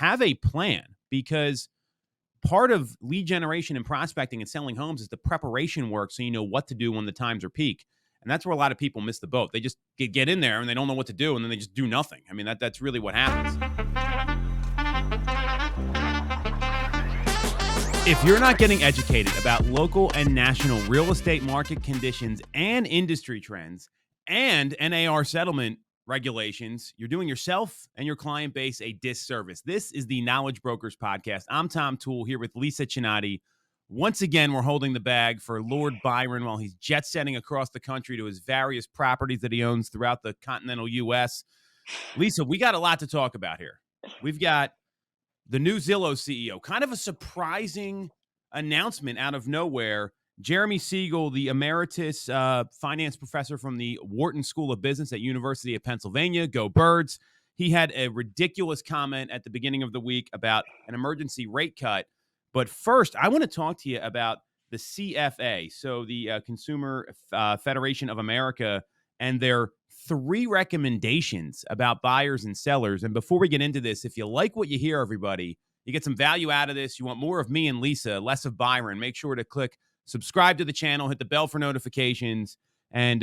have a plan, because part of lead generation and prospecting and selling homes is the preparation work, so you know what to do when the times are peak. And that's where a lot of people miss the boat. They just get in there and they don't know what to do, and then they just do nothing. I mean, that's really what happens. If you're not getting educated about local and national real estate market conditions and industry trends and NAR settlement regulations, you're doing yourself and your client base a disservice. This is the Knowledge Brokers Podcast. I'm Tom Toole here with Lisa Chinatti. Once again, we're holding the bag for Lord Byron while he's jet setting across the country to his various properties that he owns throughout the continental U.S. Lisa, we got a lot to talk about here. We've got the new Zillow CEO, kind of a surprising announcement out of nowhere. Jeremy Siegel, the emeritus finance professor from the Wharton School of Business at University of Pennsylvania, go Birds. He had a ridiculous comment at the beginning of the week about an emergency rate cut. But first, I want to talk to you about the CFA, so the Consumer Federation of America, and their 3 recommendations about buyers and sellers. And before we get into this, if you like what you hear, everybody, you get some value out of this, you want more of me and Lisa, less of Byron, make sure to click subscribe to the channel, hit the bell for notifications, and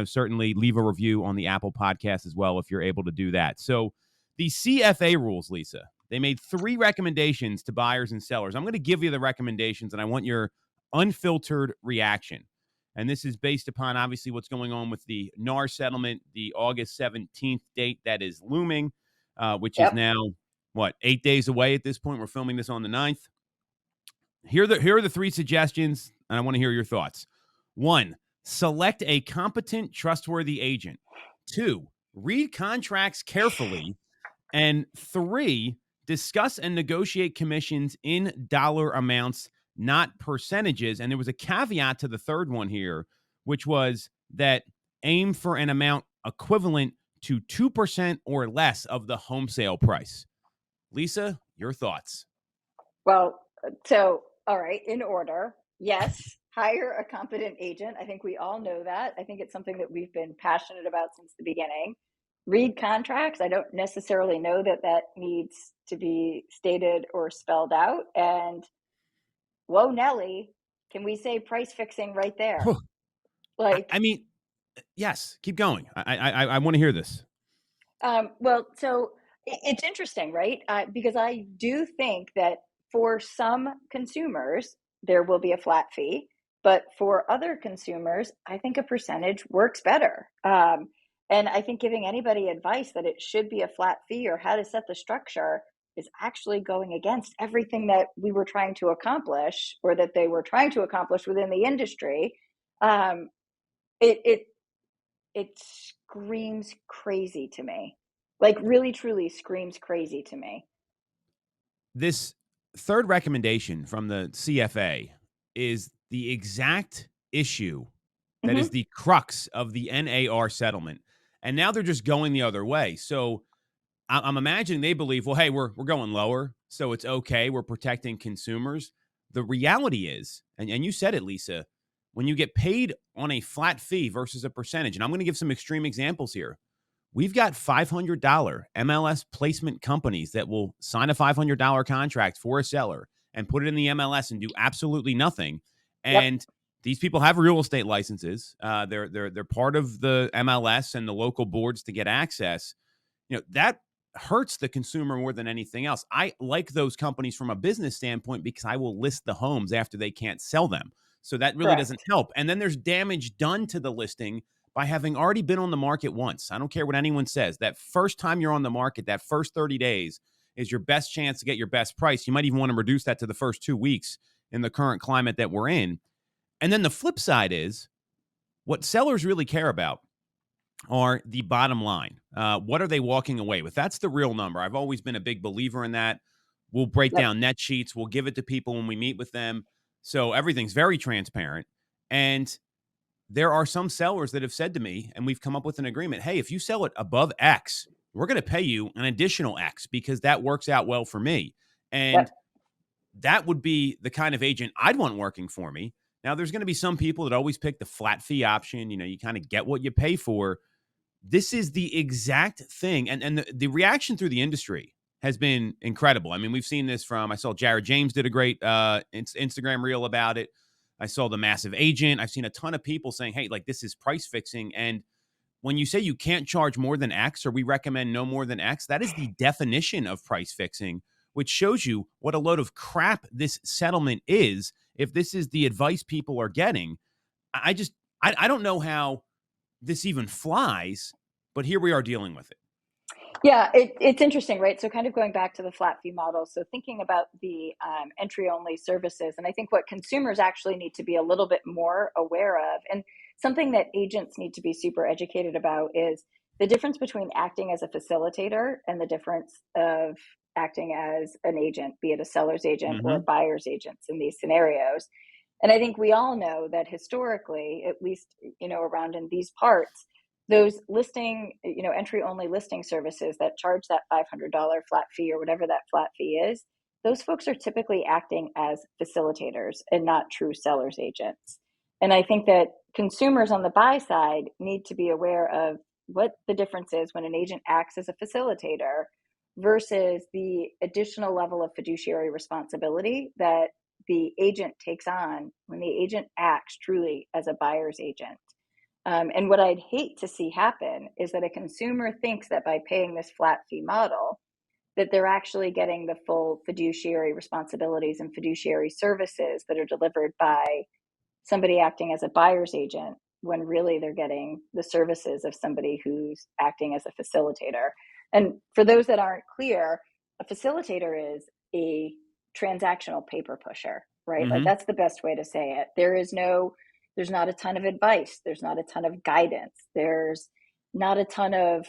certainly leave a review on the Apple Podcast as well if you're able to do that. So the CFA rules, Lisa, they made 3 recommendations to buyers and sellers. I'm going to give you the recommendations, and I want your unfiltered reaction. And this is based upon, obviously, what's going on with the NAR settlement, the August 17th date that is looming, which is now, 8 days away at this point. We're filming this on the 9th. Here are the 3 suggestions, and I want to hear your thoughts. 1, select a competent, trustworthy agent. 2, read contracts carefully. And 3, discuss and negotiate commissions in dollar amounts, not percentages. And there was a caveat to the third one here, which was that aim for an amount equivalent to 2% or less of the home sale price. Lisa, your thoughts? Well, so, all right, in order. Yes, hire a competent agent. I think we all know that. I think it's something that we've been passionate about since the beginning. Read contracts. I don't necessarily know that needs to be stated or spelled out. And whoa, Nelly, can we say price fixing right there? Yes, keep going. I want to hear this. Well, so it's interesting, right? Because I do think that for some consumers, there will be a flat fee. But for other consumers, I think a percentage works better. And I think giving anybody advice that it should be a flat fee or how to set the structure is actually going against everything that we were trying to accomplish, or that they were trying to accomplish within the industry. It screams crazy to me. Like, really, truly screams crazy to me. This third recommendation from the CFA is the exact issue that is the crux of the NAR settlement. And now they're just going the other way. So I'm imagining they believe, well, hey, we're going lower, so it's okay. We're protecting consumers. The reality is, and you said it, Lisa, when you get paid on a flat fee versus a percentage, and I'm going to give some extreme examples here. We've got $500 MLS placement companies that will sign a $500 contract for a seller and put it in the MLS and do absolutely nothing. And these people have real estate licenses. They're part of the MLS and the local boards to get access. That hurts the consumer more than anything else. I like those companies from a business standpoint because I will list the homes after they can't sell them. So that really doesn't help. And then there's damage done to the listing by having already been on the market once. I don't care what anyone says. That first time you're on the market, that first 30 days is your best chance to get your best price. You might even want to reduce that to the first 2 weeks in the current climate that we're in. And then the flip side is what sellers really care about are the bottom line. What are they walking away with? That's the real number. I've always been a big believer in that. We'll break down net sheets. We'll give it to people when we meet with them. So everything's very transparent. And there are some sellers that have said to me, and we've come up with an agreement, hey, if you sell it above X, we're going to pay you an additional X because that works out well for me. And that would be the kind of agent I'd want working for me. Now, there's going to be some people that always pick the flat fee option. You kind of get what you pay for. This is the exact thing. And the reaction through the industry has been incredible. I mean, we've seen this I saw Jared James did a great Instagram reel about it. I saw the Massive Agent. I've seen a ton of people saying, hey, like this is price fixing. And when you say you can't charge more than X, or we recommend no more than X, that is the definition of price fixing, which shows you what a load of crap this settlement is. If this is the advice people are getting, I don't know how this even flies, but here we are dealing with it. Yeah, it's interesting, right? So kind of going back to the flat fee model. So thinking about the entry only services, and I think what consumers actually need to be a little bit more aware of, and something that agents need to be super educated about, is the difference between acting as a facilitator and the difference of acting as an agent, be it a seller's agent or a buyer's agent in these scenarios. And I think we all know that historically, at least, around in these parts, those listing, entry only listing services that charge that $500 flat fee or whatever that flat fee is, those folks are typically acting as facilitators and not true seller's agents. And I think that consumers on the buy side need to be aware of what the difference is when an agent acts as a facilitator versus the additional level of fiduciary responsibility that the agent takes on when the agent acts truly as a buyer's agent. And what I'd hate to see happen is that a consumer thinks that by paying this flat fee model, that they're actually getting the full fiduciary responsibilities and fiduciary services that are delivered by somebody acting as a buyer's agent, when really they're getting the services of somebody who's acting as a facilitator. And for those that aren't clear, a facilitator is a transactional paper pusher, right? Like that's the best way to say it. There's not a ton of advice. There's not a ton of guidance. There's not a ton of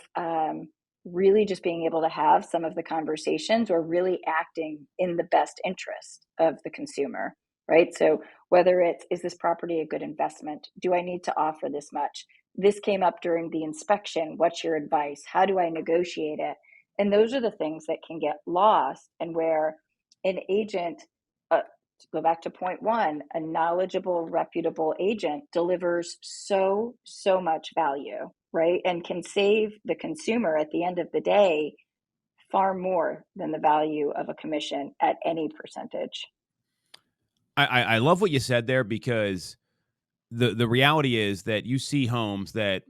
really just being able to have some of the conversations or really acting in the best interest of the consumer, right? So whether it's, is this property a good investment? Do I need to offer this much? This came up during the inspection. What's your advice? How do I negotiate it? And those are the things that can get lost, and where an agent, to go back to point one, a knowledgeable, reputable agent delivers so much value, right? And can save the consumer at the end of the day far more than the value of a commission at any percentage. I love what you said there, because the reality is that you see homes that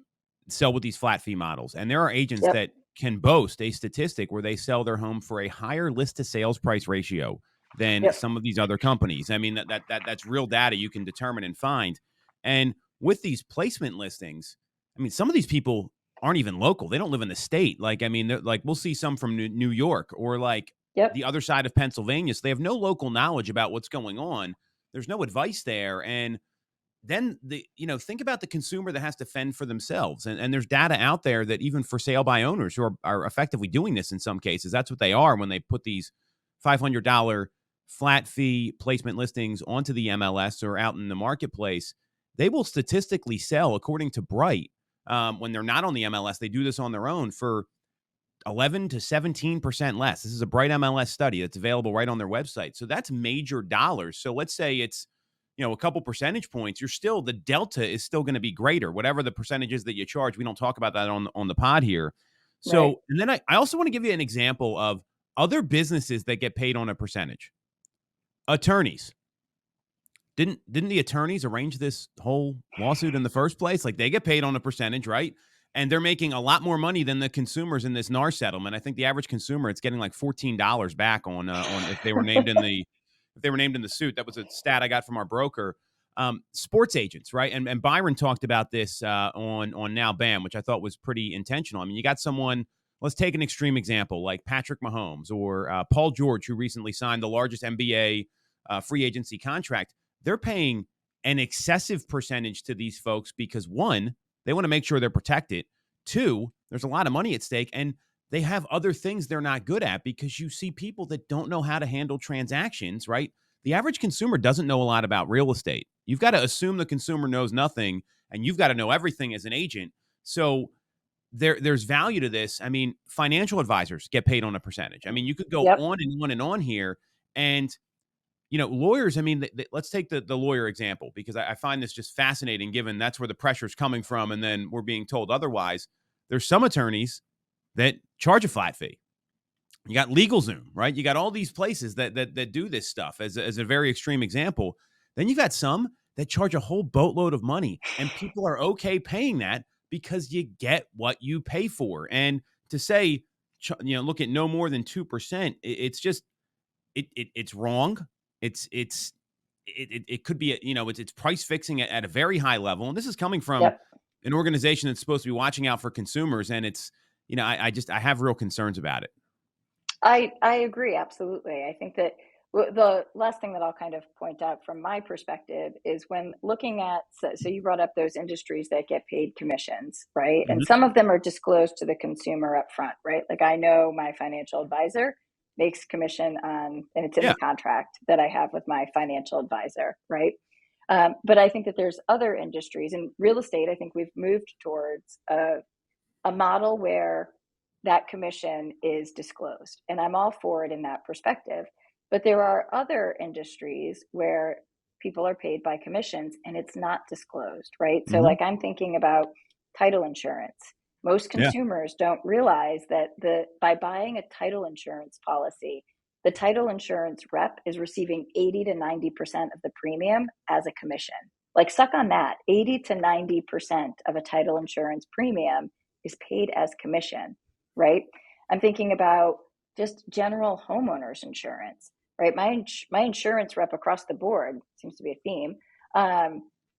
sell with these flat fee models, and there are agents Yep. that can boast a statistic where they sell their home for a higher list to sales price ratio than some of these other companies. I mean, that's real data you can determine and find. And with these placement listings, I mean, some of these people aren't even local. They don't live in the state. Like, I mean, like we'll see some from New York or like the other side of Pennsylvania. So they have no local knowledge about what's going on. There's no advice there. And then think about the consumer that has to fend for themselves. And there's data out there that even for sale by owners who are effectively doing this in some cases, that's what they are when they put these $500 flat fee placement listings onto the MLS or out in the marketplace. They will statistically sell, according to Bright, when they're not on the MLS, they do this on their own for 11 to 17% less. This is a Bright MLS study that's available right on their website. So that's major dollars. So let's say it's, a couple percentage points, the delta is still going to be greater, whatever the percentages that you charge. We don't talk about that on the pod here. So, right. And then I also want to give you an example of other businesses that get paid on a percentage. Attorneys. Didn't the attorneys arrange this whole lawsuit in the first place? Like, they get paid on a percentage, right? And they're making a lot more money than the consumers in this NAR settlement. I think the average consumer, it's getting like $14 back on if they were named in the suit. That was a stat I got from our broker. Sports agents, right? And Byron talked about this on Now BAM, which I thought was pretty intentional. I mean, you got someone. Let's take an extreme example like Patrick Mahomes or Paul George, who recently signed the largest NBA free agency contract. They're paying an excessive percentage to these folks because, one, they want to make sure they're protected. Two, there's a lot of money at stake, and they have other things they're not good at, because you see people that don't know how to handle transactions, right? The average consumer doesn't know a lot about real estate. You've got to assume the consumer knows nothing, and you've got to know everything as an agent. So there's value to this. I mean, financial advisors get paid on a percentage. I mean, you could go on and on and on here. And lawyers, I mean, let's take the lawyer example, because I find this just fascinating, given that's where the pressure is coming from, and then we're being told otherwise. There's some attorneys that charge a flat fee. You got LegalZoom, right? You got all these places that do this stuff as a very extreme example. Then you've got some that charge a whole boatload of money, and people are okay paying that because you get what you pay for. And to say, look at no more than 2%, it's just it's wrong. It could be it's price fixing at a very high level, and this is coming from Yep. an organization that's supposed to be watching out for consumers, and it's I have real concerns about it. I agree, absolutely. I think that the last thing that I'll kind of point out from my perspective is when looking at, so you brought up those industries that get paid commissions, right? And Mhm. some of them are disclosed to the consumer up front, right? Like I know my financial advisor makes commission on, and it's in Yeah. the contract that I have with my financial advisor, right? But I think that there's other industries in real estate. I think we've moved towards a model where that commission is disclosed. And I'm all for it in that perspective. But there are other industries where people are paid by commissions and it's not disclosed, right? So, Mhm. like, I'm thinking about title insurance. Most Yeah. consumers don't realize that by buying a title insurance policy, the title insurance rep is receiving 80 to 90% of the premium as a commission. Like, suck on that. 80 to 90% of a title insurance premium is paid as commission, right? I'm thinking about just general homeowners insurance, right? My insurance rep across the board seems to be a theme.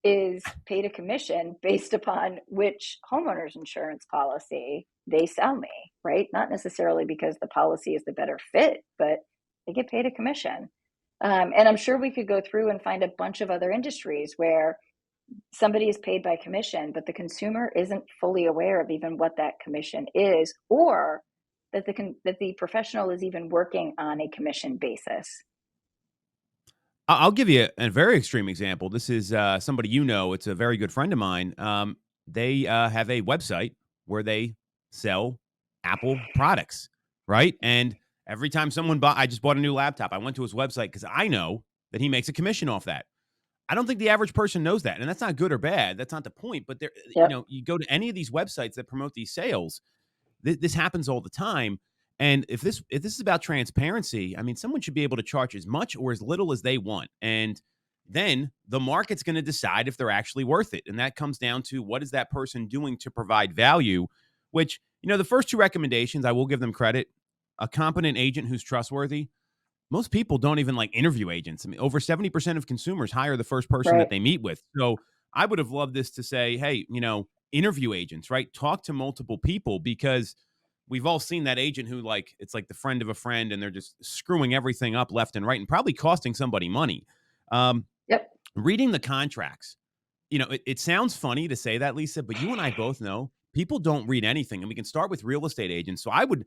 Is paid a commission based upon which homeowners insurance policy they sell me, right? Not necessarily because the policy is the better fit, but they get paid a commission. And I'm sure we could go through and find a bunch of other industries where somebody is paid by commission, but the consumer isn't fully aware of even what that commission is, or that the professional is even working on a commission basis. I'll give you a very extreme example. This is somebody It's a very good friend of mine. They have a website where they sell Apple products, right? And every time I just bought a new laptop. I went to his website because I know that he makes a commission off that. I don't think the average person knows that, and that's not good or bad. That's not the point. But Yep. you go to any of these websites that promote these sales, this happens all the time. And if this is about transparency, I mean, someone should be able to charge as much or as little as they want, and then the market's going to decide if they're actually worth it. And that comes down to what is that person doing to provide value. Which the first two recommendations, I will give them credit. A competent agent who's trustworthy. Most people don't even like interview agents. I mean, over 70% of consumers hire the first person that Right. they meet with. So I would have loved this to say, hey, interview agents, right? Talk to multiple people, because we've all seen that agent who, like, it's like the friend of a friend and they're just screwing everything up left and right and probably costing somebody money. Um, Yep. Reading the contracts, it sounds funny to say that, Lisa, but you and I both know people don't read anything. And we can start with real estate agents. So I would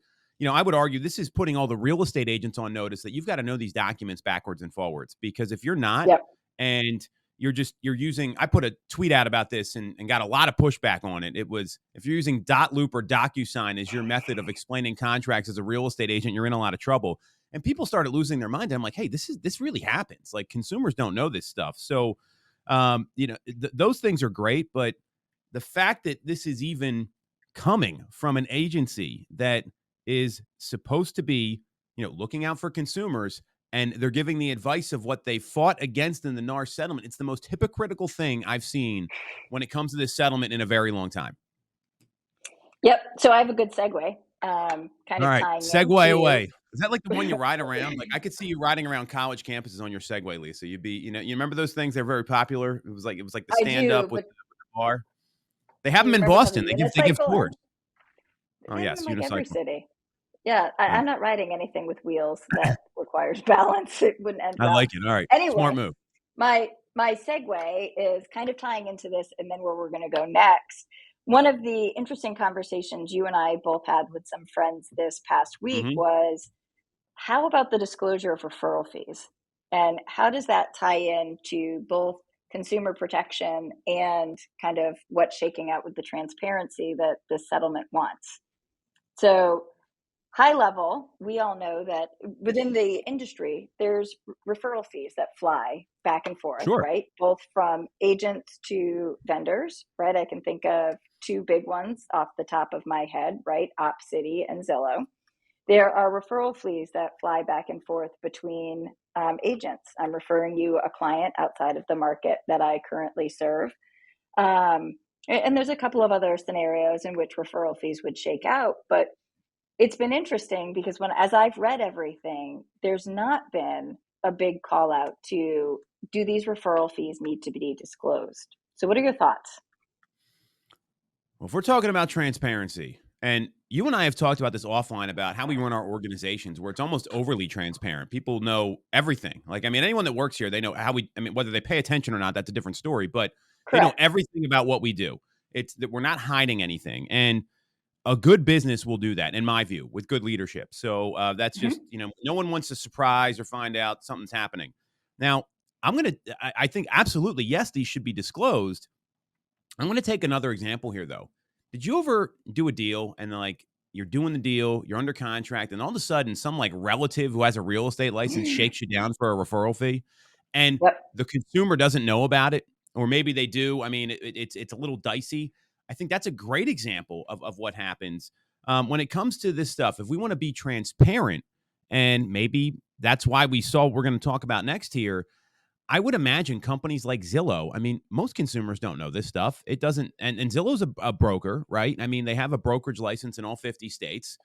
argue this is putting all the real estate agents on notice that you've got to know these documents backwards and forwards, because if you're not, Yep. and you're using, I put a tweet out about this and got a lot of pushback on it. It was, if you're using dot loop or DocuSign as your method of explaining contracts as a real estate agent, you're in a lot of trouble. And people started losing their mind. I'm like, hey, this really happens. Like, consumers don't know this stuff. So those things are great, but the fact that this is even coming from an agency that is supposed to be, looking out for consumers, and they're giving the advice of what they fought against in the NAR settlement. It's the most hypocritical thing I've seen when it comes to this settlement in a very long time. Yep. So I have a good segue, kind All of right, tying Segway into. away. Is that like the one you ride around? Like, I could see you riding around college campuses on your Segway, Lisa. You'd be, you remember those things? They're very popular. It was like the I stand do, up but with the bar. They have do them you in remember how the Boston. They give unicycle tours. ends? Oh, They have them in yes, like every unicycle. city. Yeah, Yeah, I'm not riding anything with wheels that requires balance. It wouldn't end I well. like it. All right, smart Anyway, move. my segue is kind of tying into this, and then where we're going to go next. One of the interesting conversations you and I both had with some friends this past week Mhm. was, how about the disclosure of referral fees? And how does that tie in to both consumer protection and kind of what's shaking out with the transparency that this settlement wants? So, high level, we all know that within the industry, there's referral fees that fly back and forth, Sure. right? Both from agents to vendors, right? I can think of two big ones off the top of my head, right? OpCity and Zillow. There are referral fees that fly back and forth between agents. I'm referring you a client outside of the market that I currently serve. Um, and there's a couple of other scenarios in which referral fees would shake out, but it's been interesting because as I've read everything, there's not been a big call out to, do these referral fees need to be disclosed? So what are your thoughts? Well, if we're talking about transparency, and you and I have talked about this offline about how we run our organizations where it's almost overly transparent. People know everything. Like, I mean, anyone that works here, they know I mean, whether they pay attention or not, that's a different story, but they know Correct. everything about what we do. It's that we're not hiding anything. And a good business will do that, in my view, with good leadership. So that's just, Mhm. no one wants to surprise or find out something's happening. Now, I think absolutely, yes, these should be disclosed. I'm going to take another example here, though. Did you ever do a deal and like you're doing the deal, you're under contract, and all of a sudden some like relative who has a real estate license shakes you down for a referral fee, and Yep. the consumer doesn't know about it, or maybe they do. I mean, it's a little dicey. I think that's a great example of what happens when it comes to this stuff. If we want to be transparent, and maybe that's why we saw what we're going to talk about next here, I would imagine companies like Zillow. I mean, most consumers don't know this stuff. It doesn't, and Zillow's a broker, right? I mean, they have a brokerage license in all 50 states.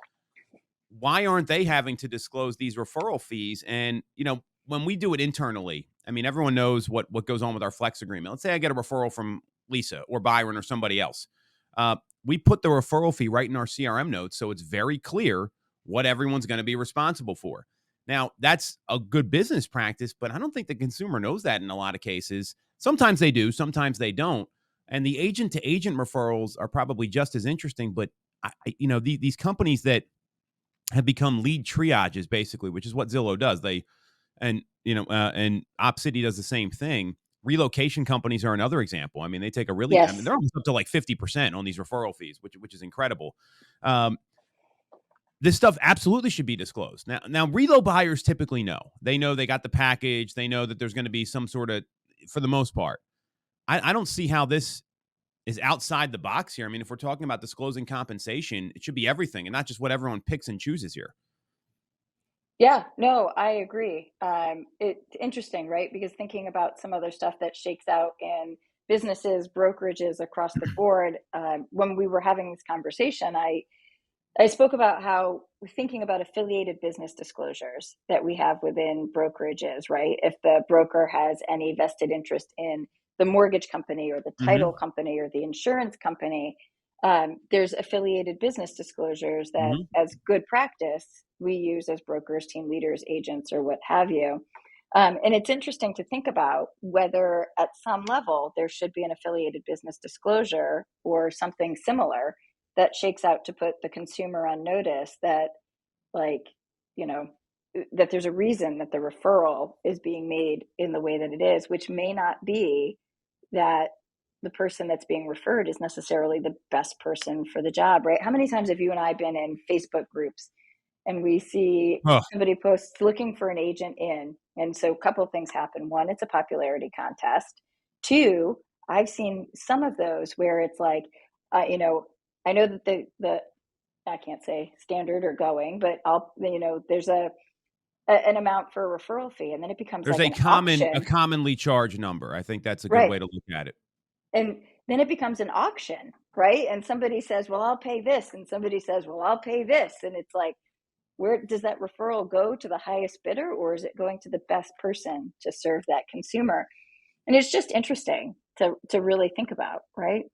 Why aren't they having to disclose these referral fees? And, when we do it internally, I mean, everyone knows what goes on with our flex agreement. Let's say I get a referral from Lisa or Byron or somebody else. Uh, we put the referral fee right in our CRM notes, so it's very clear what everyone's going to be responsible for. Now, that's a good business practice, but I don't think the consumer knows that in a lot of cases. Sometimes they do, sometimes they don't. And the agent to agent referrals are probably just as interesting. But these companies that have become lead triages, basically, which is what Zillow does. And OpCity does the same thing. Relocation companies are another example. I mean, they take I mean, Yes. they're almost up to like 50% on these referral fees, which is incredible. Um, this stuff absolutely should be disclosed. Now, relo buyers typically know. They know they got the package. They know that there's going to be some sort of, for the most part. I don't see how this is outside the box here. I mean, if we're talking about disclosing compensation, it should be everything and not just what everyone picks and chooses here. Yeah, no, I agree. It's interesting, right? Because thinking about some other stuff that shakes out in businesses, brokerages across the board, when we were having this conversation, I spoke about how thinking about affiliated business disclosures that we have within brokerages, right? If the broker has any vested interest in the mortgage company or the title Hmm. company or the insurance company, there's affiliated business disclosures that, Hmm. as good practice, we use as brokers, team leaders, agents, or what have you. And it's interesting to think about whether at some level there should be an affiliated business disclosure or something similar that shakes out to put the consumer on notice that, like, you know, that there's a reason that the referral is being made in the way that it is, which may not be that the person that's being referred is necessarily the best person for the job, right? How many times have you and I been in Facebook groups and we see Oh, somebody posts looking for an agent in? And so a couple of things happen. One, it's a popularity contest. Two, I've seen some of those where it's like, you know, I know that the I can't say standard or going, but there's an amount for a referral fee, and then it becomes there's like a an a auction, commonly charged number. I think that's a good right? way to look at it. And then it becomes an auction, right? And somebody says, "Well, I'll pay this," and somebody says, "Well, I'll pay this," and it's like, where does that referral go? To the highest bidder, or is it going to the best person to serve that consumer? And it's just interesting to really think about, right?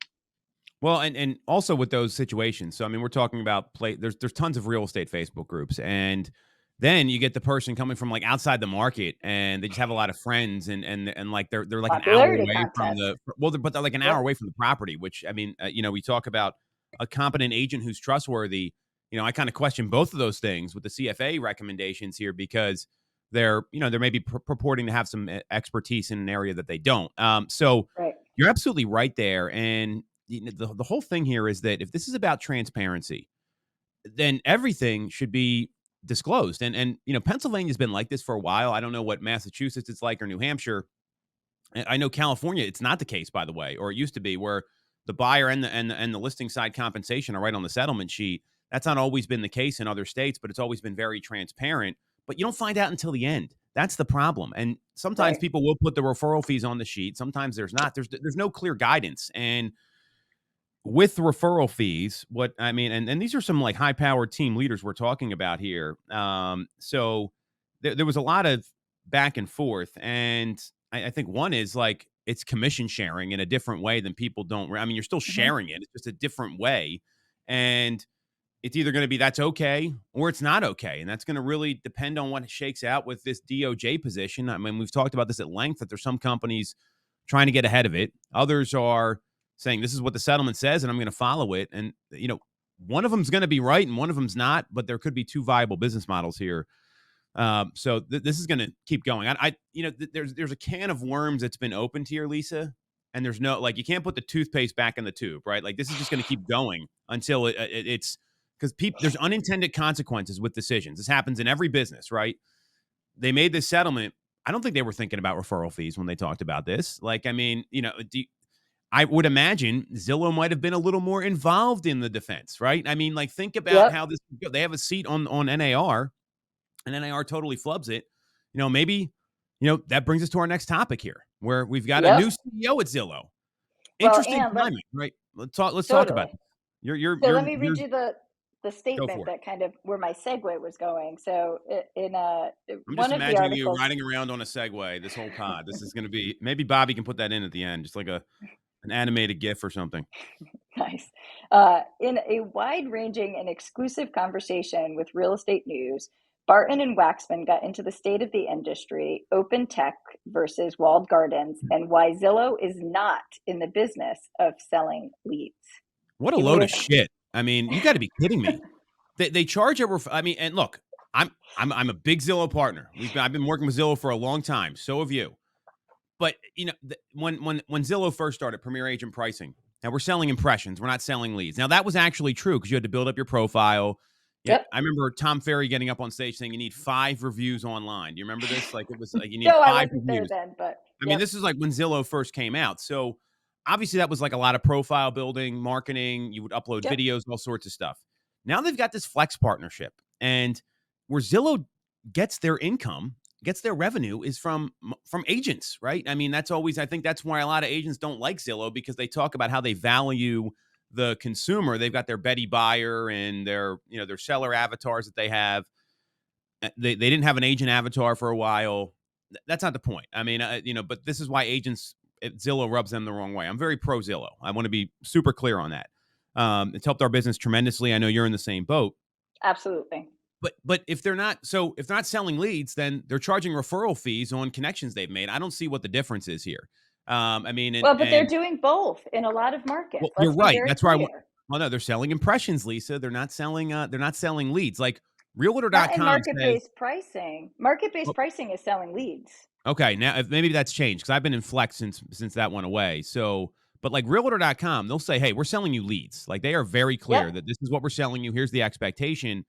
Well, and also with those situations. So I mean, we're talking about there's tons of real estate Facebook groups, and then you get the person coming from like outside the market, and they just have a lot of friends, and like they're like an hour Popularity away from contest. but they're like an hour Yep. away from the property. Which I mean, we talk about a competent agent who's trustworthy. I kind of question both of those things with the CFA recommendations here because they're maybe purporting to have some expertise in an area that they don't. So Right. you're absolutely right there, and the whole thing here is that if this is about transparency, then everything should be disclosed. And Pennsylvania's been like this for a while. I don't know what Massachusetts it's like or New Hampshire. I know California, it's not the case, by the way, or it used to be, where the buyer and the listing side compensation are right on the settlement sheet. That's not always been the case in other states, but it's always been very transparent. But you don't find out until the end. That's the problem. And sometimes Right. people will put the referral fees on the sheet. Sometimes there's not. There's no clear guidance. And with referral fees, what I mean, and these are some like high powered team leaders we're talking about here. So there was a lot of back and forth, and I think one is like it's commission sharing in a different way than people don't. I mean, you're still Hmm. sharing it; it's just a different way, and it's either going to be that's okay or it's not okay, and that's going to really depend on what shakes out with this DOJ position. I mean, we've talked about this at length that there's some companies trying to get ahead of it, others are saying this is what the settlement says and I'm going to follow it. And, one of them's going to be right and one of them's not, but there could be two viable business models here. So this is going to keep going. There's a can of worms that's been opened here, Lisa, and there's no, like, you can't put the toothpaste back in the tube, right? Like, this is just going to keep going until it's because there's unintended consequences with decisions. This happens in every business, right? They made this settlement. I don't think they were thinking about referral fees when they talked about this. Like, I mean, I would imagine Zillow might have been a little more involved in the defense, right? I mean, like, think about Yep. how they have a seat on NAR, and NAR totally flubs it. Maybe, that brings us to our next topic here, where we've got a Yep. new CEO at Zillow. Well, Interesting timing, right? Let's talk about totally. this. So let me You're read you the go statement for it. that kind of where my segue was going. So in I'm just one of the imagining you articles, riding around on a Segway this whole pod. This is going to be, maybe Bobby can put that in at the end, just like an animated GIF or something. nice, in a wide-ranging and exclusive conversation with Real Estate News, Barton and Wacksman got into the state of the industry, open tech versus walled gardens, and why Zillow is not in the business of selling leads. What a Give me load your of shit. I mean, you got to be kidding me. They charge I mean, and look, I'm a big Zillow partner. I've been working with Zillow for a long time. So have you. But when Zillow first started Premier Agent Pricing, now we're selling impressions. We're not selling leads. Now that was actually true because you had to build up your profile. Yeah, Yep. I remember Tom Ferry getting up on stage saying you need 5 reviews online. Do you remember this? Like, it was like you need No, I 5 wasn't there reviews. then, but I mean, yep. this is like when Zillow first came out. So obviously that was like a lot of profile building, marketing. You would upload Yep. videos, all sorts of stuff. Now they've got this Flex partnership, and where Zillow gets their income, gets their revenue is from agents, right? I mean, I think that's why a lot of agents don't like Zillow, because they talk about how they value the consumer. They've got their Betty Buyer and their seller avatars that they have. They didn't have an agent avatar for a while. That's not the point. I mean, but this is why agents at Zillow rubs them the wrong way. I'm very pro Zillow. I want to be super clear on that. It's helped our business tremendously. I know you're in the same boat. Absolutely. But if they're not selling leads, then they're charging referral fees on connections they've made. I don't see what the difference is here. I mean, Well, but they're doing both in a lot of markets. well, you're Let's be right. very That's where I want. clear. Well, no, they're selling impressions, Lisa. They're not selling. They're not selling leads. Like Not in Realtor.com says. market-based pricing. Market-based pricing is selling leads. Okay, now maybe that's changed because I've been in Flex since that went away. So, but like Realtor.com, they'll say, "Hey, we're selling you leads." Like, they are very Yep. clear that this is what we're selling you. Here's the expectation.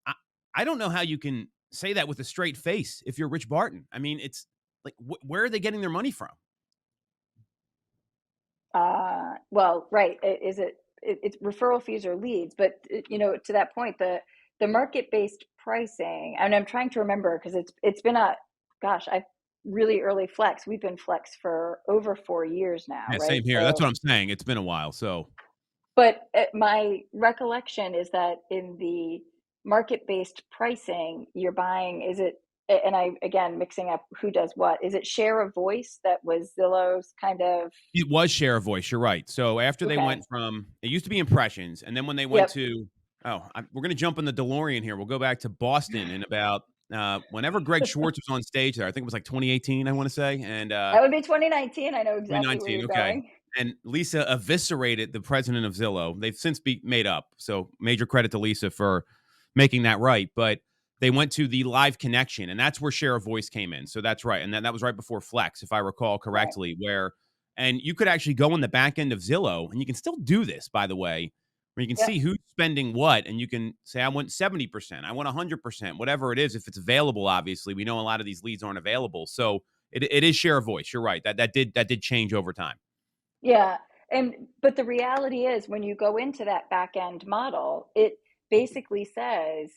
I, I don't know how you can say that with a straight face if you're Rich Barton. I mean, it's like, where are they getting their money from? Well, right. Is it's referral fees or leads, but to that point, the market-based pricing, and I'm trying to remember because it's been I really early Flex. We've been Flex for over 4 years now, Yeah, right? same here. That's So, what I'm saying. It's been a while. So, but my recollection is that in the market-based pricing, you're buying, is it, and I, again, mixing up who does what, is it share of voice that was Zillow's kind of, it was share of voice. You're right. So after they okay, went from, it used to be impressions, and then when they went yep, to, we're going to jump in the DeLorean here. We'll go back to Boston in about whenever Greg Schwartz was on stage there. I think it was like 2018, I want to say, and that would be 2019. I know exactly where 2019. you're Okay. going. And Lisa eviscerated the president of Zillow. They've since made up. So major credit to Lisa for making that right. But they went to the live connection, and that's where share of voice came in. So that's right. And then that was right before Flex, if I recall Right. correctly, and you could actually go in the back end of Zillow, and you can still do this, by the way, where you can Yep. see who's spending what, and you can say, I want 70%, I want 100%, whatever it is, if it's available. Obviously, we know a lot of these leads aren't available. So it is share of voice. You're right. That did change over time. Yeah. But the reality is when you go into that back end model, basically says,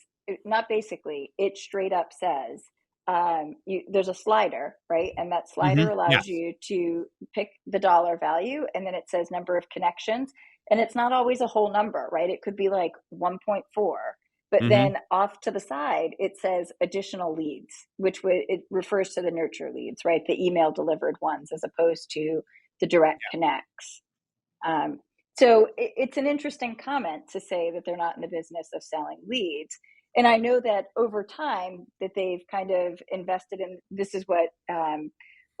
not basically, it straight up says, there's a slider, right? And that slider allows Yes. you to pick the dollar value, and then it says number of connections. And it's not always a whole number, right? It could be like 1.4. But Mm-hmm. then off to the side, it says additional leads, it refers to the nurture leads, right? The email delivered ones as opposed to the direct connects. So it's an interesting comment to say that they're not in the business of selling leads. And I know that over time that they've kind of invested in, this is what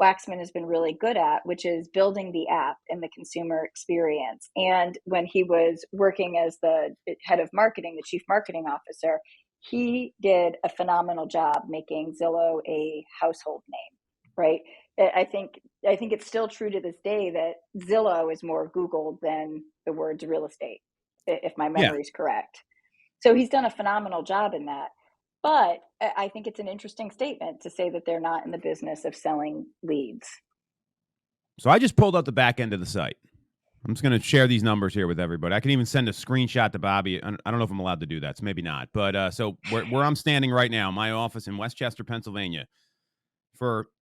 Wacksman has been really good at, which is building the app and the consumer experience. And when he was working as the head of marketing, the chief marketing officer, he did a phenomenal job making Zillow a household name, right? I think it's still true to this day that Zillow is more Googled than the words real estate, if my Yeah. memory is correct. So he's done a phenomenal job in that. But I think it's an interesting statement to say that they're not in the business of selling leads. So I just pulled up the back end of the site. I'm just going to share these numbers here with everybody. I can even send a screenshot to Bobby. I don't know if I'm allowed to do that, so maybe not. But so where I'm standing right now, my office in Westchester, Pennsylvania,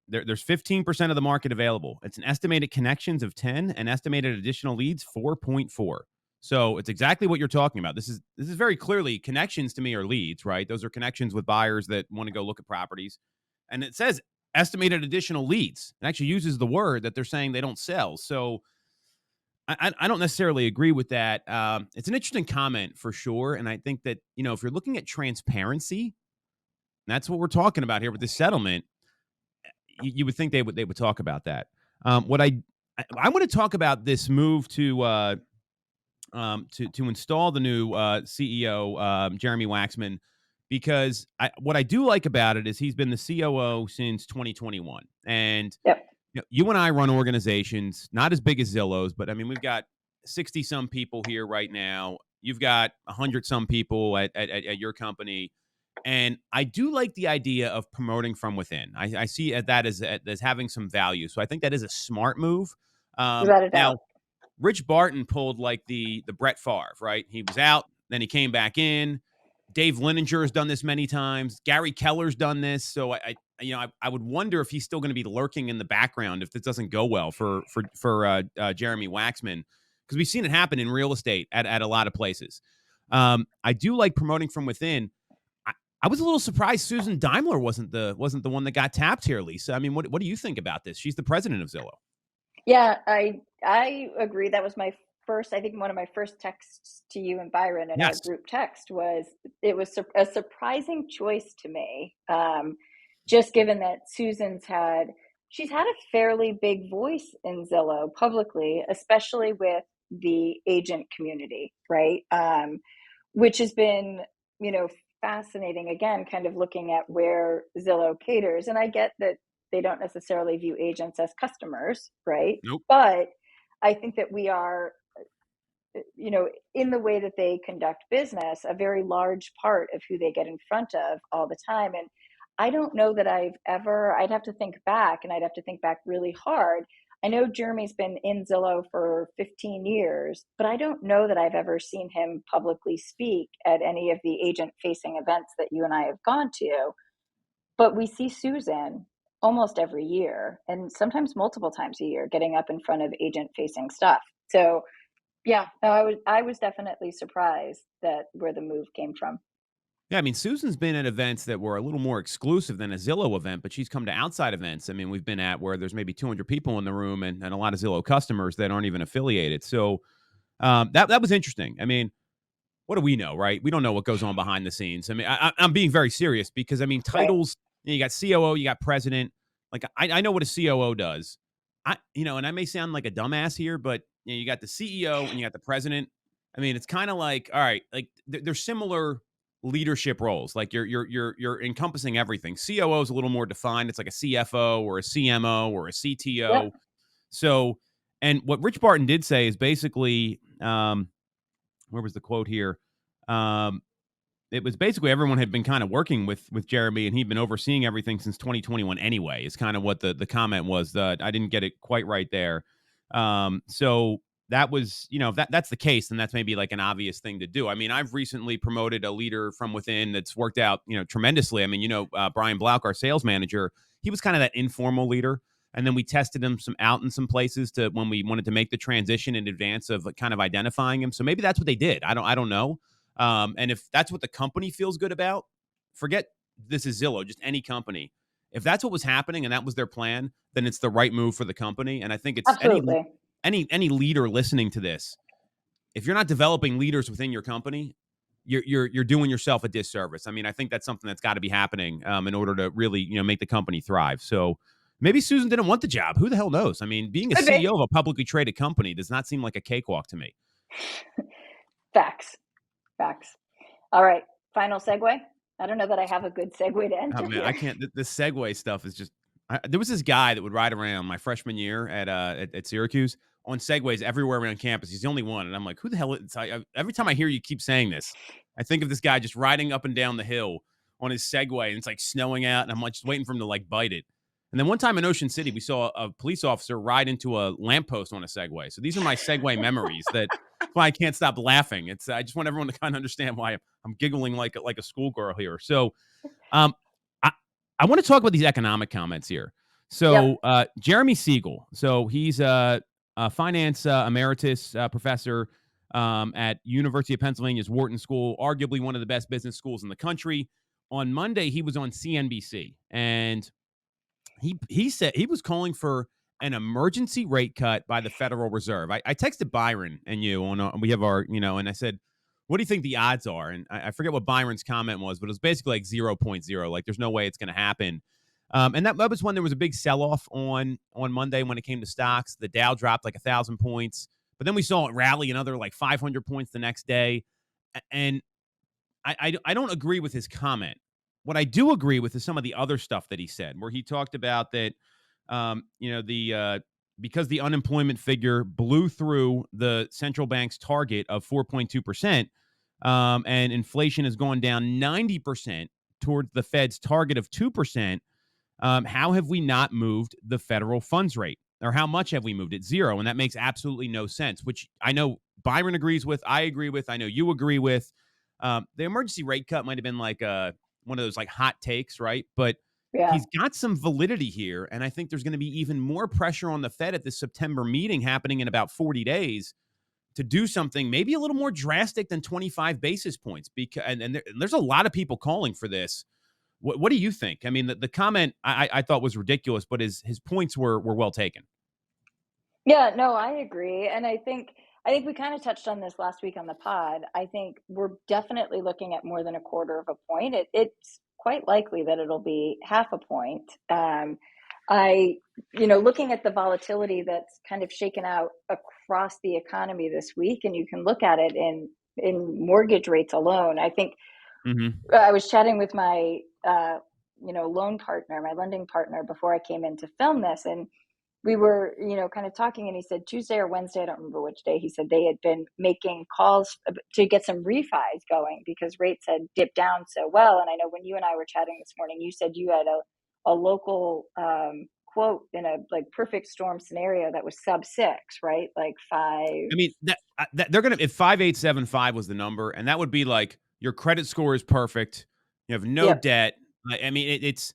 there's 15% of the market available. It's an estimated connections of 10 and estimated additional leads 4.4. So it's exactly what you're talking about. This is very clearly connections to me are leads, right? Those are connections with buyers that want to go look at properties. And it says estimated additional leads. It actually uses the word that they're saying they don't sell. So I don't necessarily agree with that. It's an interesting comment for sure. And I think that, if you're looking at transparency, that's what we're talking about here with this settlement. You would think they would talk about that. What I want to talk about this move to install the new CEO, Jeremy Wacksman, because what I do like about it is he's been the COO since 2021, and Yep. you and I run organizations not as big as Zillow's, but I mean we've got 60 some people here right now. You've got 100 some people at your company. And I do like the idea of promoting from within. I see that as having some value. So I think that is a smart move. Without a doubt. Now, Rich Barton pulled like the Brett Favre, right? He was out, then he came back in. Dave Lininger has done this many times. Gary Keller's done this. So I would wonder if he's still going to be lurking in the background if this doesn't go well for Jeremy Wacksman, because we've seen it happen in real estate at a lot of places. I do like promoting from within. I was a little surprised Susan Daimler wasn't the one that got tapped here, Lisa. I mean, what do you think about this? She's the president of Zillow. Yeah, I agree. That was my first, I think one of my first texts to you and Byron in our Yes. group text was, it was a surprising choice to me. Just given that she's had a fairly big voice in Zillow publicly, especially with the agent community, right? Which has been, fascinating, again, kind of looking at where Zillow caters. And I get that they don't necessarily view agents as customers, right? Nope. But I think that we are, in the way that they conduct business, a very large part of who they get in front of all the time. And I don't know that I'd have to think back, and I'd have to think back really hard. I know Jeremy's been in Zillow for 15 years, but I don't know that I've ever seen him publicly speak at any of the agent-facing events that you and I have gone to. But we see Susan almost every year, and sometimes multiple times a year, getting up in front of agent-facing stuff. So, yeah, no, I was definitely surprised that where the move came from. Yeah, I mean, Susan's been at events that were a little more exclusive than a Zillow event, but she's come to outside events. I mean, we've been at where there's maybe 200 people in the room and a lot of Zillow customers that aren't even affiliated. So that was interesting. I mean, what do we know, right? We don't know what goes on behind the scenes. I mean, I'm being very serious because, I mean, Right. titles, you got COO, you got president. Like, I know what a COO does. And I may sound like a dumbass here, but you got the CEO and you got the president. I mean, it's kind of like, all right, like they're similar leadership roles. Like you're encompassing everything. COO is a little more defined. It's like a CFO or a CMO or a CTO. Yep. So, and what Rich Barton did say is basically, where was the quote here? It was basically everyone had been kind of working with Jeremy, and he'd been overseeing everything since 2021 anyway, is kind of what the comment was. I didn't get it quite right there. So that was, if that's the case, then that's maybe like an obvious thing to do. I mean, I've recently promoted a leader from within that's worked out, tremendously. I mean, Brian Blauk, our sales manager, he was kind of that informal leader. And then we tested him out in some places to when we wanted to make the transition in advance of kind of identifying him. So maybe that's what they did. I don't know. And if that's what the company feels good about, forget this is Zillow, just any company. If that's what was happening and that was their plan, then it's the right move for the company. And I think it's Absolutely. any leader listening to this. If you're not developing leaders within your company, you're doing yourself a disservice. I mean, I think that's something that's got to be happening in order to really make the company thrive. So maybe Susan didn't want the job. Who the hell knows? I mean, being a Could be. CEO of a publicly traded company does not seem like a cakewalk to me. Facts. All right. Final segue. I don't know that I have a good segue to enter Oh, man, here. I can't. The segue stuff is just. There was this guy that would ride around my freshman year at Syracuse on segways everywhere around campus. He's the only one, and I'm like, who the hell is? Every time I hear you keep saying this, I think of this guy just riding up and down the hill on his Segway, and it's like snowing out, and I'm like just waiting for him to like bite it. And then one time in Ocean City, we saw a police officer ride into a lamppost on a Segway. So these are my Segway memories. That's why I can't stop laughing. I just want everyone to kind of understand why I'm giggling like a schoolgirl here. So, um, I want to talk about these economic comments here. So, Yep. Jeremy Siegel. So he's a finance emeritus professor at University of Pennsylvania's Wharton School, arguably one of the best business schools in the country. On Monday, he was on CNBC, and he said he was calling for an emergency rate cut by the Federal Reserve. I texted Byron and you we have our, and I said, what do you think the odds are? And I forget what Byron's comment was, but it was basically like 0.0. Like there's no way it's going to happen. And that was when there was a big sell-off on Monday when it came to stocks. The Dow dropped like 1,000 points, but then we saw it rally another like 500 points the next day. And I don't agree with his comment. What I do agree with is some of the other stuff that he said, where he talked about that, because the unemployment figure blew through the central bank's target of 4.2%, and inflation has gone down 90% towards the Fed's target of 2%. How have we not moved the federal funds rate? Or how much have we moved it? Zero. And that makes absolutely no sense, which I know Byron agrees with. I agree with. I know you agree with. The emergency rate cut might have been like one of those like hot takes, right? But Yeah. he's got some validity here. And I think there's going to be even more pressure on the Fed at this September meeting happening in about 40 days to do something maybe a little more drastic than 25 basis points. Because and there's a lot of people calling for this. What do you think? I mean, the comment I thought was ridiculous, but his points were well taken. Yeah, no, I agree. And I think we kind of touched on this last week on the pod. I think we're definitely looking at more than a quarter of a point. It's quite likely that it'll be half a point. Looking at the volatility that's kind of shaken out across the economy this week, and you can look at it in mortgage rates alone. I think I was chatting with my loan partner, my lending partner, before I came in to film this, and we were, kind of talking, and he said Tuesday or Wednesday, I don't remember which day, he said they had been making calls to get some refis going because rates had dipped down so well. And I know when you and I were chatting this morning, you said you had a local quote in a like perfect storm scenario that was sub 6, right? Like 5. I mean, that they're going to, if 5875 was the number, and that would be like your credit score is perfect, you have no Yep. debt. I mean, it's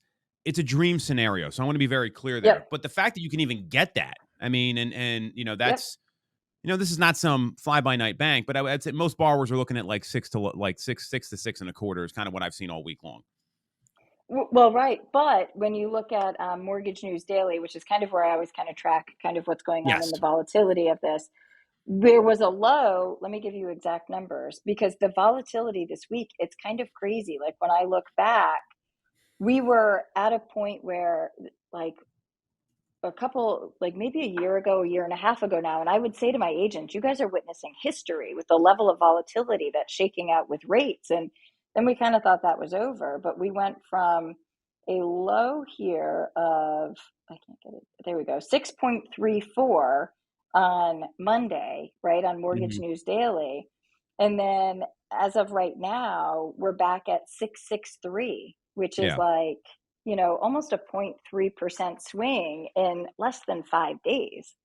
a dream scenario. So I want to be very clear there. Yep. But the fact that you can even get that, I mean, and Yep. that's, this is not some fly by night bank, but I'd say most borrowers are looking at like six to 6.25 is kind of what I've seen all week long. Well, right. But when you look at Mortgage News Daily, which is kind of where I always kind of track kind of what's going on in Yes. the volatility of this, there was a low. Let me give you exact numbers because the volatility this week, it's kind of crazy. Like when I look back, we were at a point where like a couple, like maybe a year ago, a year and a half ago now, and I would say to my agents, you guys are witnessing history with the level of volatility that's shaking out with rates. And then we kind of thought that was over, but we went from a low here of, I can't get it, there we go, 6.34 on Monday, right, on Mortgage News Daily. And then as of right now, we're back at 663, which is Yeah. like, almost a 0.3% swing in less than 5 days.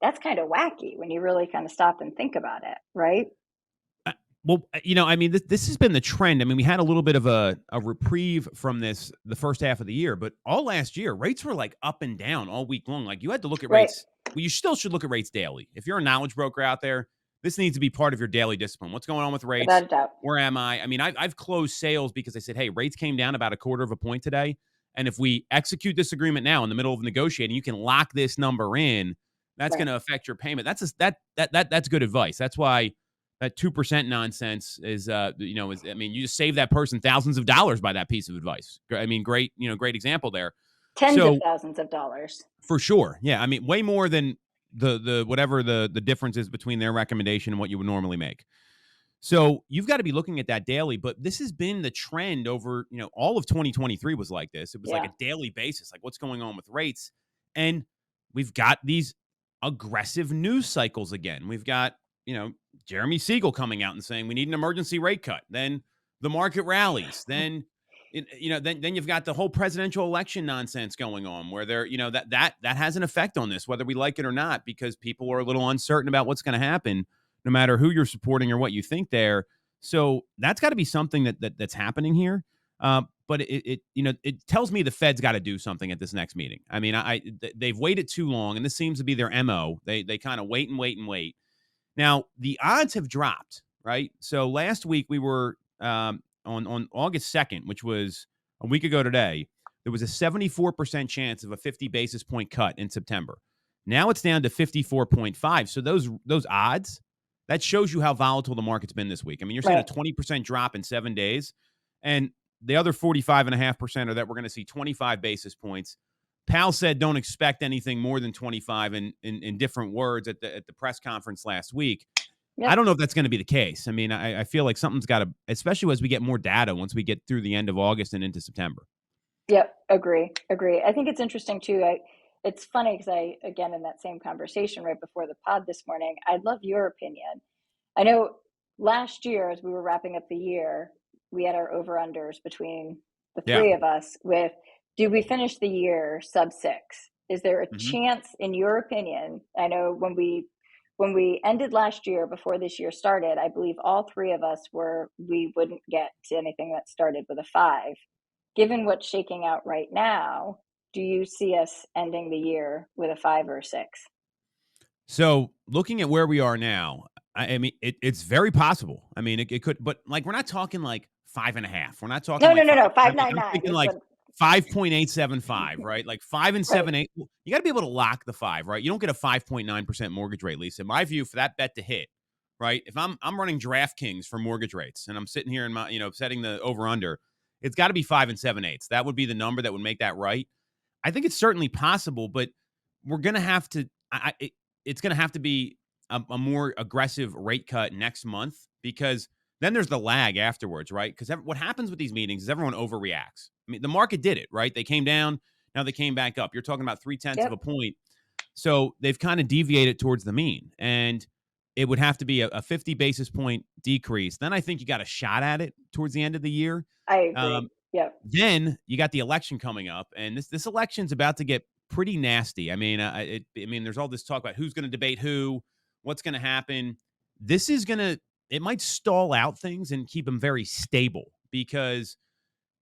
that's kind of wacky when you really kind of stop and think about it, right? Well, I mean, this has been the trend. I mean, we had a little bit of a reprieve from this the first half of the year, but all last year, rates were like up and down all week long. Like you had to look at Right. rates. Well, you still should look at rates daily. If you're a knowledge broker out there, this needs to be part of your daily discipline. What's going on with Without rates? a doubt. Where am I? I mean, I've closed sales because I said, hey, rates came down about a quarter of a point today. And if we execute this agreement now in the middle of negotiating, you can lock this number in. That's Right. going to affect your payment. That's good advice. That's why that 2% nonsense is, I mean, you just save that person thousands of dollars by that piece of advice. I mean, great example there. Tens of So thousands of dollars. for sure. Yeah. I mean, way more than the whatever the difference is between their recommendation and what you would normally make. So you've got to be looking at that daily, but this has been the trend over, all of 2023 was like this. It was like Yeah. a daily basis, like what's going on with rates. And we've got these aggressive news cycles again. We've got, Jeremy Siegel coming out and saying we need an emergency rate cut. Then the market rallies. Then, then you've got the whole presidential election nonsense going on where there, that has an effect on this, whether we like it or not, because people are a little uncertain about what's going to happen, no matter who you're supporting or what you think there. So that's got to be something that's happening here. But it tells me the Fed's got to do something at this next meeting. I mean, they've waited too long, and this seems to be their MO. They kind of wait and wait and wait. Now the odds have dropped, right? So last week we were on August 2nd, which was a week ago today. There was a 74% chance of a 50 basis point cut in September. Now it's down to 54.5. So those odds, that shows you how volatile the market's been this week. I mean, you're seeing a 20% drop in 7 days, and the other 45.5% are that we're going to see 25 basis points. Powell said don't expect anything more than 25 in different words at the press conference last week. Yep. I don't know if that's going to be the case. I mean, I feel like something's got to, especially as we get more data once we get through the end of August and into September. Yep. Agree. I think it's interesting too. It's funny because again, in that same conversation right before the pod this morning, I'd love your opinion. I know last year, as we were wrapping up the year, we had our over-unders between the three of us with, do we finish the year sub 6? Is there a chance, in your opinion? I know when we ended last year, before this year started, I believe all three of us we wouldn't get to anything that started with a 5. Given what's shaking out right now, do you see us ending the year with a 5 or a 6? So looking at where we are now, I mean, it's very possible. I mean, it could, but like, we're not talking like 5.5. We're not talking No, like 5.99. I'm thinking like 5.875, right? Like 5 and 7, 8. You got to be able to lock the 5, right? You don't get a 5.9% mortgage rate, Lisa. In my view, for that bet to hit, right? If I'm running DraftKings for mortgage rates and I'm sitting here in my, setting the over under, it's got to be 5 and 7/8. That would be the number that would make that right. I think it's certainly possible, but we're going to have to, it's going to have to be a more aggressive rate cut next month, because then there's the lag afterwards, right? Because what happens with these meetings is everyone overreacts. I mean, the market did it, right? They came down, now they came back up. You're talking about 0.3 of a point. So they've kind of deviated towards the mean, and it would have to be a 50 basis point decrease. Then I think you got a shot at it towards the end of the year. I agree. Then you got the election coming up, and this election's about to get pretty nasty. I mean, there's all this talk about who's going to debate who, what's going to happen. It might stall out things and keep them very stable, because,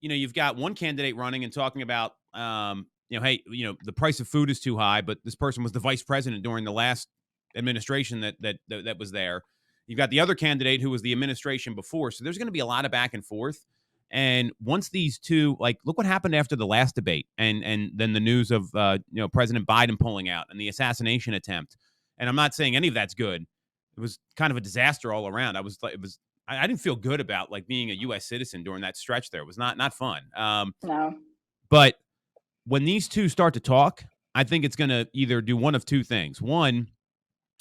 you've got one candidate running and talking about, hey, the price of food is too high, but this person was the vice president during the last administration that was there. You've got the other candidate who was the administration before. So there's going to be a lot of back and forth. And once these two, like, look what happened after the last debate, and then the news of President Biden pulling out and the assassination attempt. And I'm not saying any of that's good. It was kind of a disaster all around. I didn't feel good about like being a U.S. citizen during that stretch there. It was not fun. No. But when these two start to talk, I think it's going to either do one of two things. One,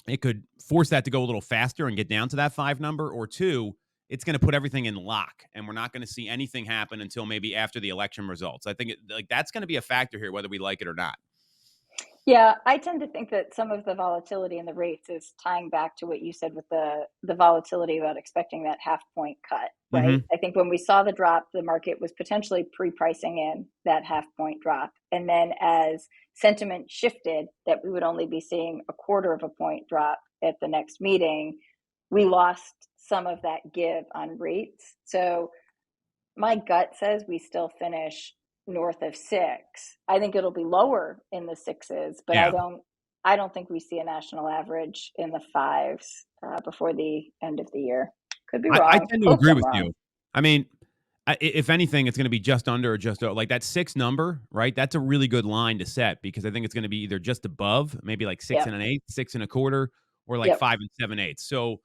it could force that to go a little faster and get down to that 5 number, or two, it's going to put everything in lock, and we're not going to see anything happen until maybe after the election results. I think that's going to be a factor here, whether we like it or not. Yeah, I tend to think that some of the volatility in the rates is tying back to what you said with the volatility about expecting that half point cut, right? Hmm. I think when we saw the drop, the market was potentially pre-pricing in that half point drop. And then as sentiment shifted that we would only be seeing a quarter of a point drop at the next meeting, we lost some of that give on rates. So my gut says we still finish north of 6. I think it'll be lower in the 6s, but Yeah. I don't think we see a national average in the 5s before the end of the year. Could be I wrong. tend to Hope agree I'm with wrong. you. I mean, if anything, it's going to be just under or just like that 6 number, right? That's a really good line to set because I think it's going to be either just above, maybe like 6 Yep. and an eighth, 6 and a quarter, or like Yep. 5 and 7/8. So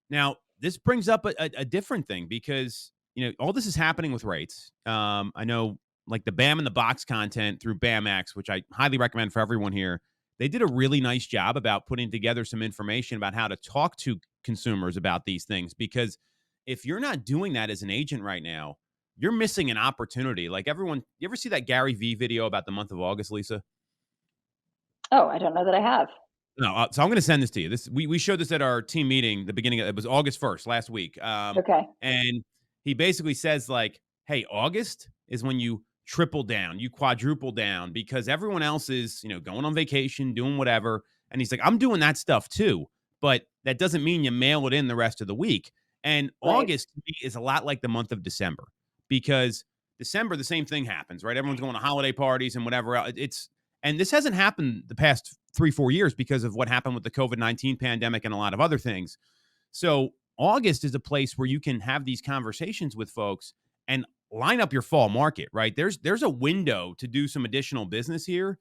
now this brings up a different thing because all this is happening with rates. I know like the BAM and the box content through BAMx, which I highly recommend for everyone here. They did a really nice job about putting together some information about how to talk to consumers about these things because if you're not doing that as an agent right now, you're missing an opportunity. Like everyone, you ever see that Gary V video about the month of August, Lisa? Oh, I don't know that I have. No, so I'm going to send this to you. This we showed this at our team meeting. The beginning of, it was August 1st last week. Okay. And he basically says like, "Hey, August is when you triple down, you quadruple down because everyone else is going on vacation, doing whatever." And he's like, "I'm doing that stuff too, but that doesn't mean you mail it in the rest of the week." And Right. August to me is a lot like the month of December because December the same thing happens, right? Everyone's going to holiday parties and whatever else. And this hasn't happened the past 3-4 years because of what happened with the COVID-19 pandemic and a lot of other things. So August is a place where you can have these conversations with folks and line up your fall market, right? There's a window to do some additional business here Yep.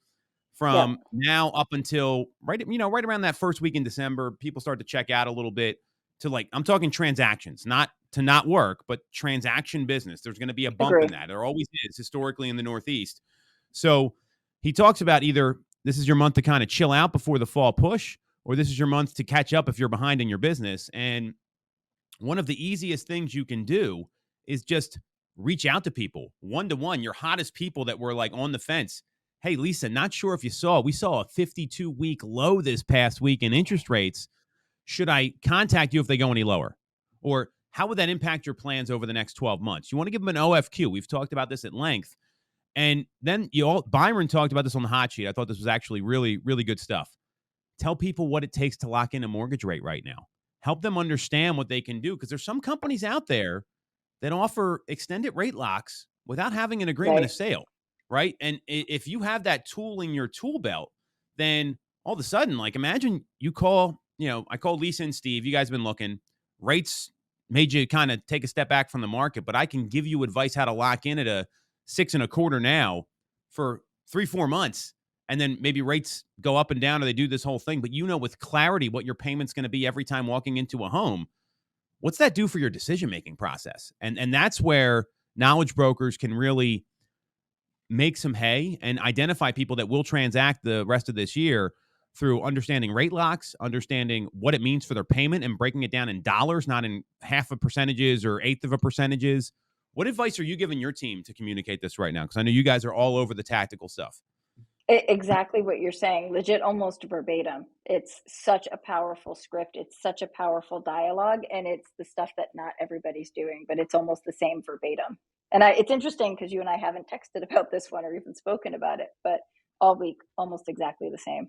from now up until right around that first week in December. People start to check out a little bit to like I'm talking transactions, not to not work, but transaction business. There's going to be a bump Agree. in that. There always is historically in the Northeast. So he talks about either this is your month to kind of chill out before the fall push, or this is your month to catch up if you're behind in your business. And one of the easiest things you can do is just reach out to people one to one, your hottest people that were like on the fence. Hey, Lisa, not sure if you saw, we saw a 52-week low this past week in interest rates. Should I contact you if they go any lower? Or how would that impact your plans over the next 12 months? You want to give them an OFQ. We've talked about this at length. And then Byron talked about this on the hot sheet. I thought this was actually really, really good stuff. Tell people what it takes to lock in a mortgage rate right now. Help them understand what they can do because there's some companies out there that offer extended rate locks without having an agreement of Right. sale, right? And if you have that tool in your tool belt, then all of a sudden, like imagine you call, I called Lisa and Steve. You guys have been looking. Rates made you kind of take a step back from the market, but I can give you advice how to lock in at a 6.25 now for 3-4 months. And then maybe rates go up and down or they do this whole thing. But with clarity what your payment's going to be every time walking into a home. What's that do for your decision-making process? And that's where knowledge brokers can really make some hay and identify people that will transact the rest of this year through understanding rate locks, understanding what it means for their payment and breaking it down in dollars, not in half of percentages or eighth of a percentages. What advice are you giving your team to communicate this right now? Because I know you guys are all over the tactical stuff. Exactly what you're saying, legit almost verbatim. It's such a powerful script. It's such a powerful dialogue, and it's the stuff that not everybody's doing, but it's almost the same verbatim. And it's interesting because you and I haven't texted about this one or even spoken about it, but all week, almost exactly the same.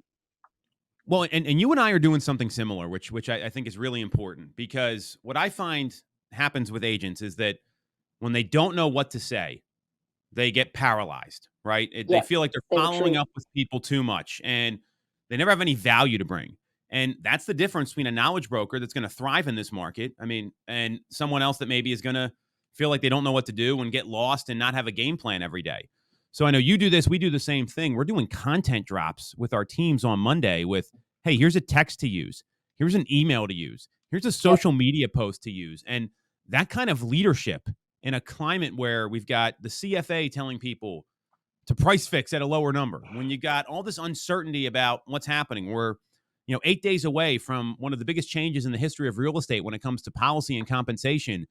Well, and you and I are doing something similar, which I think is really important because what I find happens with agents is that when they don't know what to say, they get paralyzed, right? They Yep, feel like they're they following retreat. up with people too much and they never have any value to bring. And that's the difference between a knowledge broker that's going to thrive in this market. I mean, and someone else that maybe is going to feel like they don't know what to do and get lost and not have a game plan every day. So I know you do this, we do the same thing. We're doing content drops with our teams on Monday with, hey, here's a text to use. Here's an email to use. Here's a Yep. social media post to use. And that kind of leadership in a climate where we've got the CFA telling people to price fix at a lower number, when you got all this uncertainty about what's happening, we're 8 days away from one of the biggest changes in the history of real estate when it comes to policy and compensation.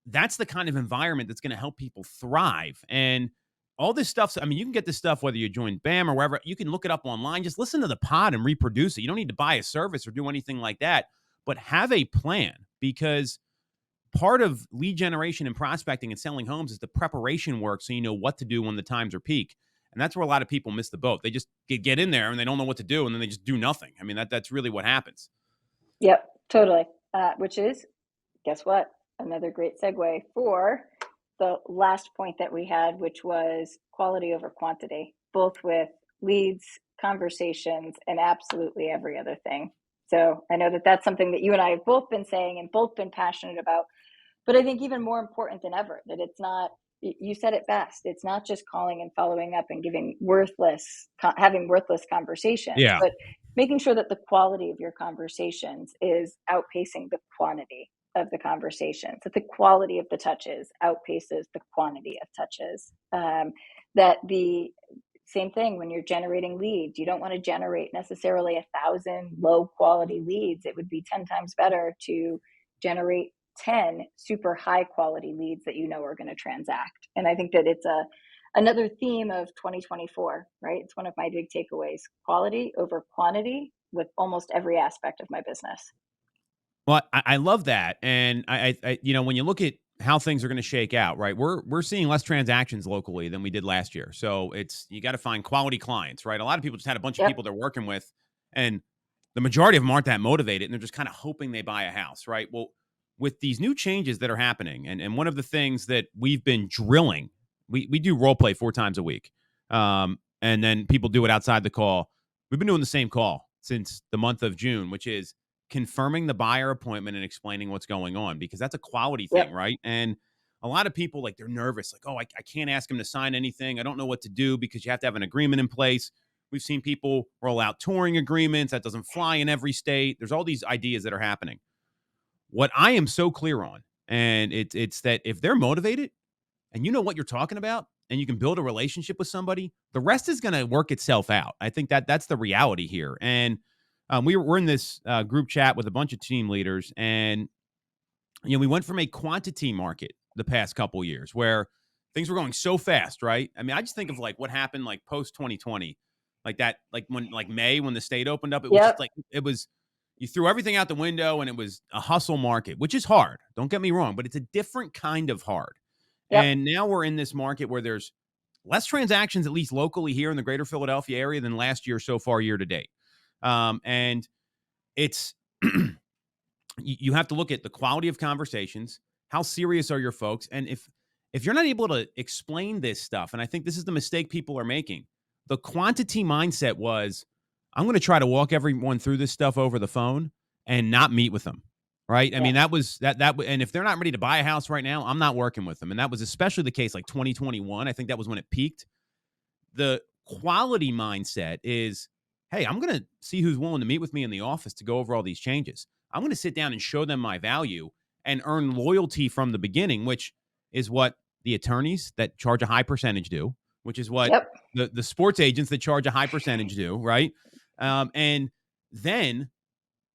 That's the kind of environment that's going to help people thrive. And all this stuff. I mean, you can get this stuff whether you join BAM or wherever. You can look it up online. Just listen to the pod and reproduce it. You don't need to buy a service or do anything like that, but have a plan, because part of lead generation and prospecting and selling homes is the preparation work, so you know what to do when the times are peak. And that's where a lot of people miss the boat. They just get in there and they don't know what to do, and then they just do nothing. I mean, that's really what happens. Yep, totally. Which is, guess what? Another great segue for the last point that we had, which was quality over quantity, both with leads, conversations, and absolutely every other thing. So I know that that's something that you and I have both been saying and both been passionate about, but I think even more important than ever, that it's not, you said it best, it's not just calling and following up and having worthless conversations, Yeah. but making sure that the quality of your conversations is outpacing the quantity of the conversations, that the quality of the touches outpaces the quantity of touches. That the same thing when you're generating leads, you don't want to generate necessarily 1,000 low quality leads. It would be 10 times better to generate 10 super high quality leads that you know are going to transact. And I think that it's another theme of 2024, right? It's one of my big takeaways: quality over quantity with almost every aspect of my business. Well, I love that. And I when you look at how things are going to shake out, right? We're seeing less transactions locally than we did last year. So you got to find quality clients, right? A lot of people just had a bunch of Yep. people they're working with, and the majority of them aren't that motivated, and they're just kind of hoping they buy a house, right? Well, with these new changes that are happening, and one of the things that we've been drilling, we do role play 4 times a week, and then people do it outside the call. We've been doing the same call since the month of June, which is confirming the buyer appointment and explaining what's going on, because that's a quality thing, Yep. right? And a lot of people, like, they're nervous, like, oh, I can't ask him to sign anything. I don't know what to do, because you have to have an agreement in place. We've seen people roll out touring agreements. That doesn't fly in every state. There's all these ideas that are happening. What I am so clear on, and it's that if they're motivated and you know what you're talking about and you can build a relationship with somebody, the rest is going to work itself out. I think that's the reality here. And we're in this group chat with a bunch of team leaders, and we went from a quantity market the past couple years where things were going so fast, right? I mean, I just think of like what happened like post 2020, like that, like when like May when the state opened up, it was just Yep. like you threw everything out the window, and it was a hustle market, which is hard. Don't get me wrong, but it's a different kind of hard. Yep. And now we're in this market where there's less transactions, at least locally here in the greater Philadelphia area, than last year so far, year to date. And it's you have to look at the quality of conversations, how serious are your folks, and if you're not able to explain this stuff, and I think this is the mistake people are making. The quantity mindset was, I'm going to try to walk everyone through this stuff over the phone and not meet with them, right? I mean, Yes. that was that and if they're not ready to buy a house right now, I'm not working with them. And that was especially the case like 2021. I think that was when it peaked. The quality mindset is, hey, I'm going to see who's willing to meet with me in the office to go over all these changes. I'm going to sit down and show them my value and earn loyalty from the beginning, which is what the attorneys that charge a high percentage do, which is what Yep. the sports agents that charge a high percentage do, right? And then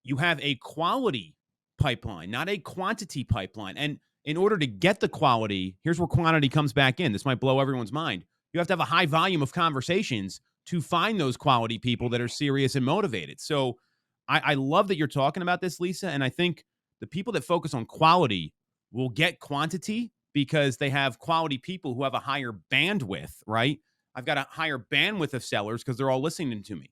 you have a quality pipeline, not a quantity pipeline. And in order to get the quality, here's where quantity comes back in. This might blow everyone's mind. You have to have a high volume of conversations to find those quality people that are serious and motivated. So I love that you're talking about this, Lisa. And I think the people that focus on quality will get quantity because they have quality people who have a higher bandwidth, right? I've got a higher bandwidth of sellers because they're all listening to me.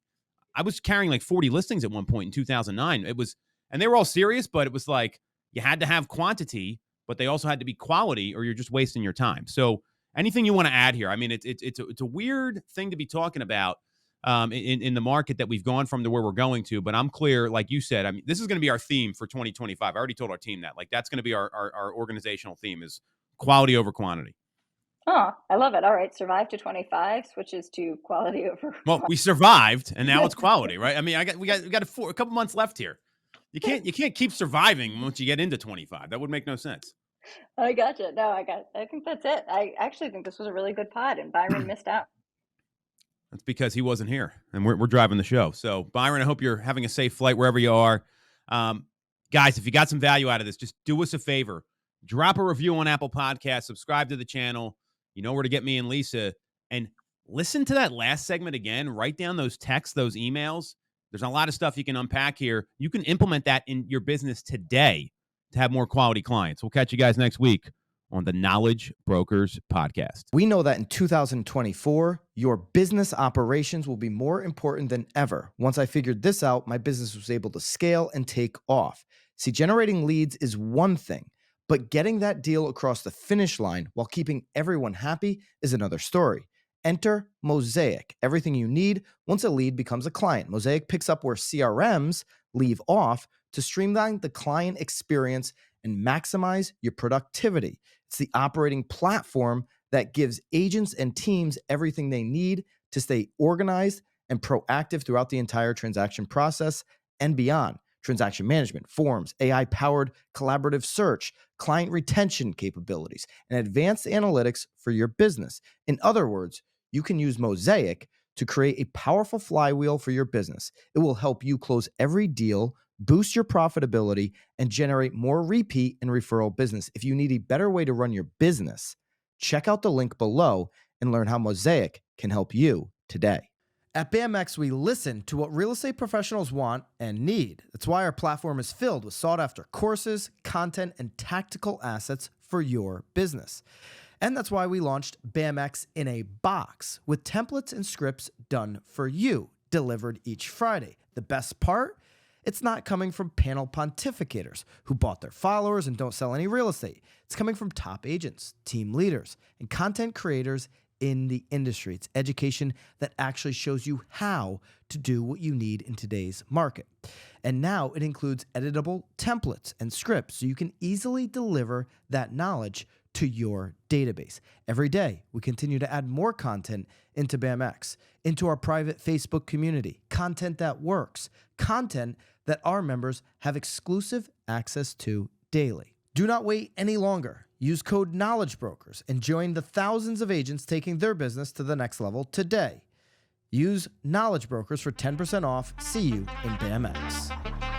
I was carrying like 40 listings at one point in 2009. And they were all serious, but it was like you had to have quantity, but they also had to be quality, or you're just wasting your time. So anything you want to add here? I mean, it's a weird thing to be talking about in the market that we've gone from to where we're going to. But I'm clear, like you said, I mean, this is going to be our theme for 2025. I already told our team that. Like, that's going to be our organizational theme is quality over quantity. Oh, I love it. All right. Survive to 25 switches to quality over Well, we survived, and now it's quality, right? I mean, we got a couple months left here. You can't keep surviving once you get into 25. That would make no sense. I gotcha. No, I think that's it. I actually think this was a really good pod, and Byron missed out. That's because he wasn't here, and we're driving the show. So, Byron, I hope you're having a safe flight wherever you are. Guys, if you got some value out of this, just do us a favor. Drop a review on Apple Podcasts. Subscribe to the channel. You know where to get me and Lisa. And listen to that last segment again. Write down those texts, those emails. There's a lot of stuff you can unpack here. You can implement that in your business today to have more quality clients. We'll catch you guys next week on the Knowledge Brokers podcast. We know that in 2024, your business operations will be more important than ever. Once I figured this out, my business was able to scale and take off. See, generating leads is one thing, but getting that deal across the finish line while keeping everyone happy is another story. Enter Mosaic, everything you need once a lead becomes a client. Mosaic picks up where CRMs leave off to streamline the client experience and maximize your productivity. It's the operating platform that gives agents and teams everything they need to stay organized and proactive throughout the entire transaction process and beyond. Transaction management, forms, AI-powered collaborative search, client retention capabilities, and advanced analytics for your business. In other words, you can use Mosaic to create a powerful flywheel for your business. It will help you close every deal, boost your profitability, and generate more repeat and referral business. If you need a better way to run your business, check out the link below and learn how Mosaic can help you today. At BAMx, we listen to what real estate professionals want and need. That's why our platform is filled with sought-after courses, content, and tactical assets for your business. And that's why we launched BAMx in a box with templates and scripts done for you, delivered each Friday. The best part? It's not coming from panel pontificators who bought their followers and don't sell any real estate. It's coming from top agents, team leaders, and content creators in the industry. It's education that actually shows you how to do what you need in today's market. And now it includes editable templates and scripts so you can easily deliver that knowledge to your database. Every day, we continue to add more content into BAMx, into our private Facebook community, content that works, content that our members have exclusive access to daily. Do not wait any longer. Use code Knowledge Brokers and join the thousands of agents taking their business to the next level today. Use Knowledge Brokers for 10% off. See you in BAMx.